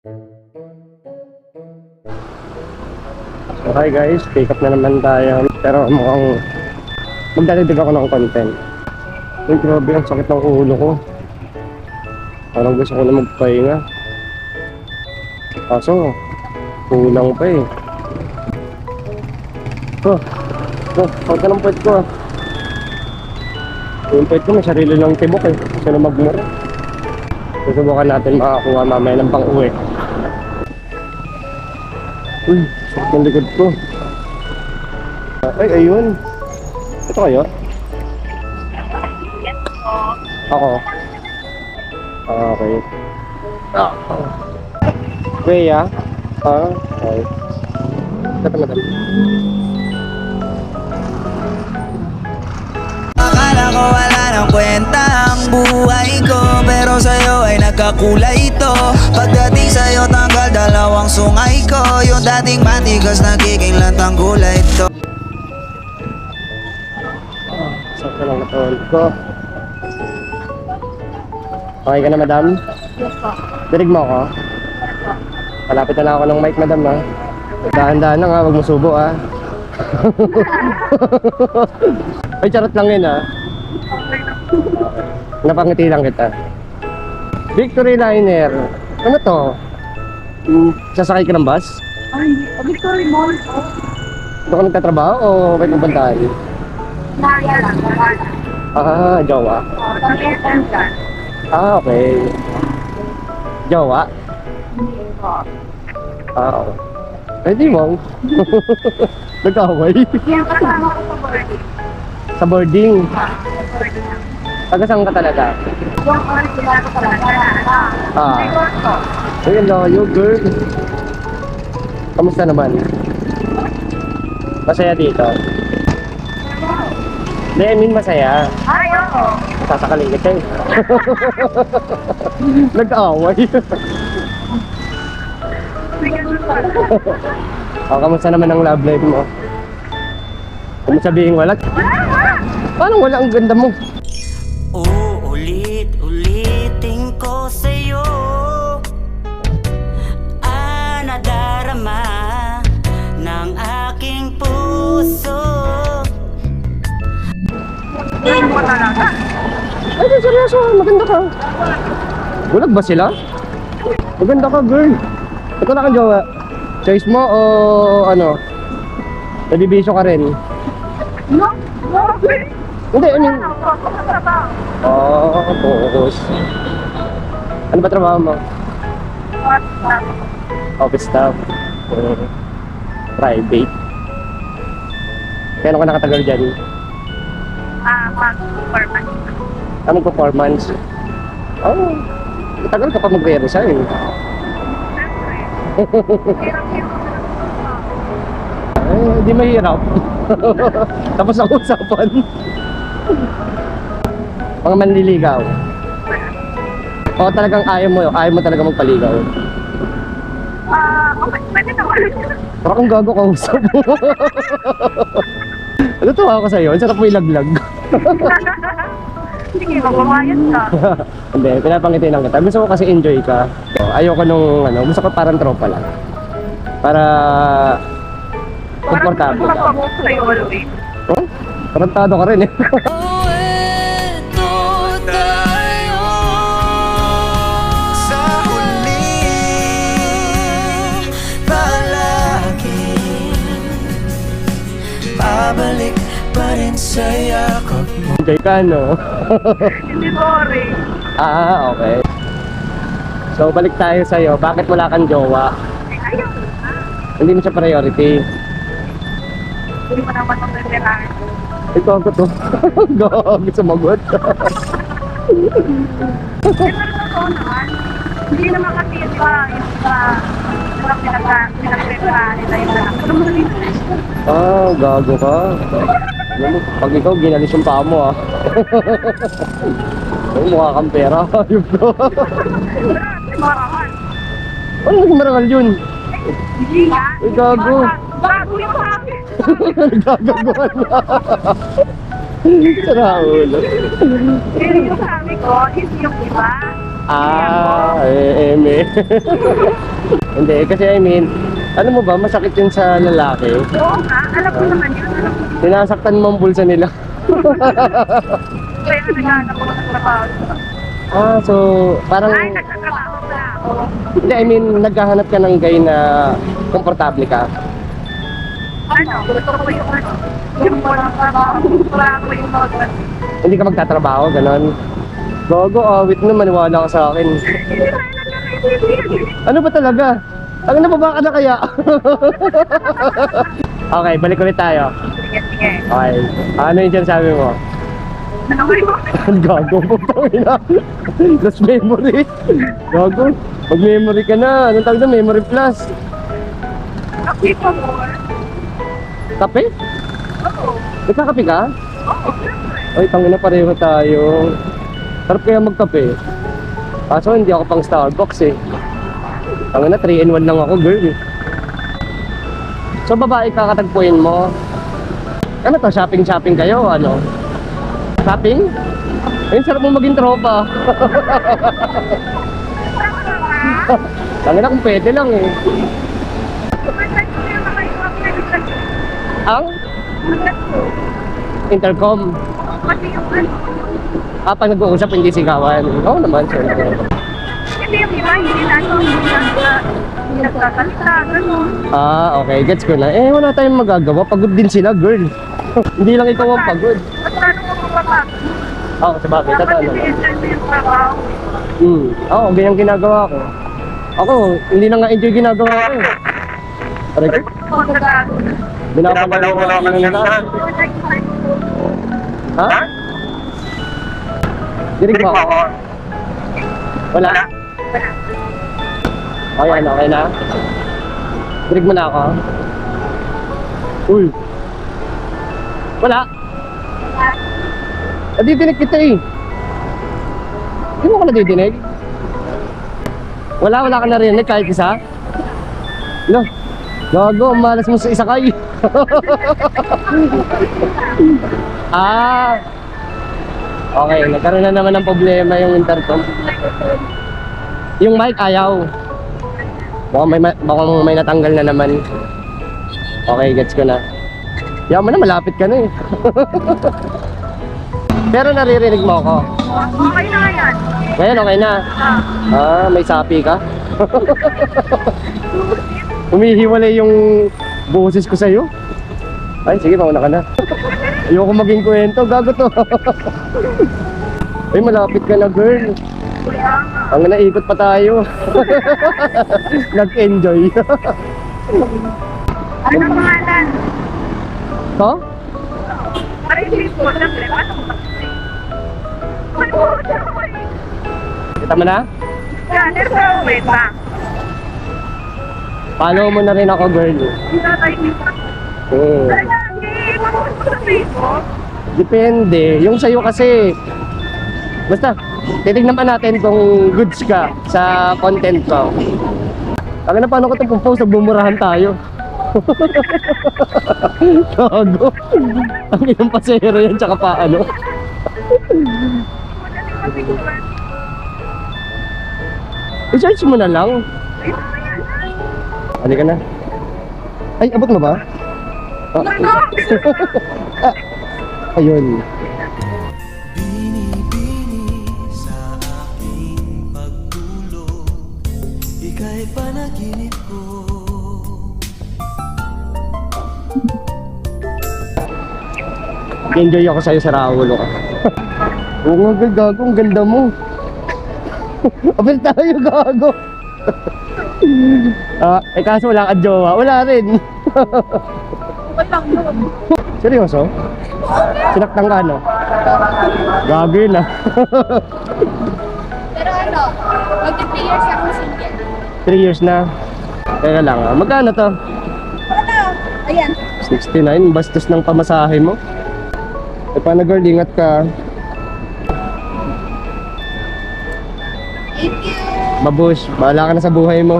Okay guys, pick up na naman tayo. Pero mukhang magdadagdag ako ng content. Uy, grabe, ang sakit ng ulo ko. Parang gusto ko na magpahinga. Kaso, kulang pa eh. Huwag ka ng puwet ko ah. Yung puwet ko may sarili ng tibok eh. Gusto na magmura. Susubukan natin makakuha mamaya ng pang-uwi. Uy, sakit ng likod ko. Ay, ayun. Ito kayo? Ako. Okay. Kuya? Okay. Ito madam. Akala ko wala nang kwenta ang buhay ko, pero sa'yo ay nagkakulay ito. Pagdating sa'yo tanggal dalawang sungay ko, yung dating matigas nagiging lantang gulay ito. Sakit lang katawan ko. Okay ka na madam? Yes po. Dirig mo ako? Malapit na lang ako ng mic madam ha. Dahan-dahan lang ha, huwag mo subo ha. Ay, charot lang yun ha. Napangiti lang kita. Victory Liner. Ano to? Sasakay ka ng bus? Ay, Victory Mall po. Ito ka nagtatrabaho o may pupuntahan? Naya lang. Jowa. Kami Tangan. Okay. Jowa? Hindi po. Okay. Pwede mo. Nag-away. Yan kasama ko sa boarding. Sa boarding. Sa boarding. Taga saan ka talaga? Yung original ko talaga na. May gusto. Uy, ang layo, girl. Kamusta naman? Masaya dito? Hindi, I mean masaya. Ay, oo. Sasakaligit ka eh. Nag-away. Kamusta naman ang love life mo? Kung sabihin wala. Paano wala ang ganda mo? Ulit-ulitin ko sa'yo nadarama ng aking puso. Ay, seryoso, maganda ka. Bulag ba sila? Maganda ka, girl. Ito na kang jowa. Choice mo o ano? Nabibisyo ka rin? No? No? Hindi, I mean... Focus. Ano ba trabaho mo? Office staff. Private. Kaya ka nakatagal dyan? Magpo-4 months. Oh, matagal ka pa magre-resign. Hindi mahirap. Tapos ang usapan. Mga manliligaw. O talagang ayaw mo talaga magpaligaw. Okay, pwede naman. Parang kung gago ka usap mo. Natutuwa ako sa'yo, ang sarap mo ilaglag. Sige, magbabayad ka. Hindi, pinapangiti lang kita. Gusto ko kasi enjoy ka. Ayoko nung gusto ko parang tropa lang. Para komportable ka. Parang sa'yo always. Oh? Tarantado ka rin eh. Sa huli, palagi babalik pa rin sa yakap mo. Enjoy ka, no? Hindi boring. Okay. So, balik tayo sa'yo. Bakit wala kang jowa? Ayaw. Hindi mo siya priority. Hindi mo naman ang kailangan. Ito ako to. Gawag, sumagot. Pero totoo naman, hindi naman kasi yung pinagpipirahan nila yung anak. Pero mo rin. Gago ka. Alam mo, pag ikaw, ginalis yung paa mo ah. Ay, mukha kang pera. Ayun to. Marahan. Ano naging marangal yun? Hindi nga. Ay, gago. Bago yung happy. Nagagawa na. Sara ulo. Pero yung sabi ko, is yung iba. Eme. Hindi, kasi I mean, ano mo ba, masakit yun sa lalaki. Oo nga, alam ko naman yun. Sinasaktan mo ang bulsa nila. Kaya naghanap ako ng trabaho. So, parang, Ay, nagtatrabaho pala ako. hindi, I mean, naghahanap ka ng guy na komportable ka. Ano, gusto ko yung ano, yung walang trabaho. Wala ko yung mga Hindi ka magtatrabaho, ganon. Gogo, awit na, maniwala ka sa akin. Ano ba talaga? Ang nababa ka na kaya? Okay, balik ulit tayo. Sige, sige. Okay, ano yung sinasabi mo? Ano ba yun? Ang gago po ina. Lost memory. Gago. Mag-memory ka na. Anong tawag na? Memory plus. Okay po, more. Kape? Oo. Nagkakape ka? Oo, syempre. Ay, tangina pareho tayo. Sarap kaya magkape. Kaso hindi ako pang Starbucks eh. Tangina, 3-in-1 lang ako, girl. So, babae kakatagpuin mo. Ano to? Shopping kayo? Ano? Shopping? Ayun, sarap mo maging tropa. Tangina kung pwede lang eh. Ang intercom. Kasi yung ano, Pag nag-uusap, hindi sigawan. Oo naman, syempre. hindi yung iba, hindi nagsasalita, gano'n. Okay. Gets ko na. Wala tayong magagawa. Pagod din sila, girl. Hindi lang ikaw ang pagod. Mas paano mo mapapagod? Oo, sa bagay. Totoo Dapat naman. i-enjoy mo yung trabaho. Oo, ganyan ginagawa ko. Ako, hindi na nga enjoy ginagawa ko eh. Aray ko, Pagkagado. binapalaw ko lang nila. Ha? Dinig mo ako? Wala? Ayan, okay na? Dinig mo na ako? Uy! Wala? Nadidinig kita eh. Hindi mo ka nadidinig? Wala ka narinig kahit isa? No? Gago, malas mo sa isa kay. Okay, nagkaroon na naman ng problema yung intercom. Yung mic ayaw. Mukhang may natanggal na naman. Okay, gets ko na. Yaman na, malapit ka na eh. Pero naririnig mo ako. Okay na yan. Ngayon, okay na. May sapi ka? Humihiwalay yung boses ko sa'yo. Ay, sige, mauna ka na. Ayoko maging kwento, gago to. Ay, malapit ka na, girl. Ang naikot pa tayo. Nag-enjoy. Ano ang pangalan? To? Arrange ko, siyempre. Ano ko ba? Kita mo na? Yan, there's a way back. Follow mo na rin ako, girl. Sa Facebook? Depende. Yung sa'yo kasi, basta, titignan pa natin kung goods ka sa content ko. Taka na, paano ko ito post? Nagbumurahan tayo. Gago. Ang ilang pasero yan, tsaka paano. I-search mo na lang. Halika na. Ay, abot mo ba? Ayun. Binibini sa aking pagtulog, ika'y panaginip ko. Enjoy ako sa'yo sa Raulo ka. Oo nga, gago. Ang ganda mo. Abel tayo, gago. Kaso wala kang jowa. Wala rin. Walang yun. Seryoso? Sinaktan ka, no? Gago yun, ah. Pero ano, mag-3 years ako single. 3 years na. Teka lang, magkano to? Ano? Ayan. 69, bastos ng pamasahe mo. Paano, girl, ingat ka. Thank you. Babush, bahala ka na sa buhay mo.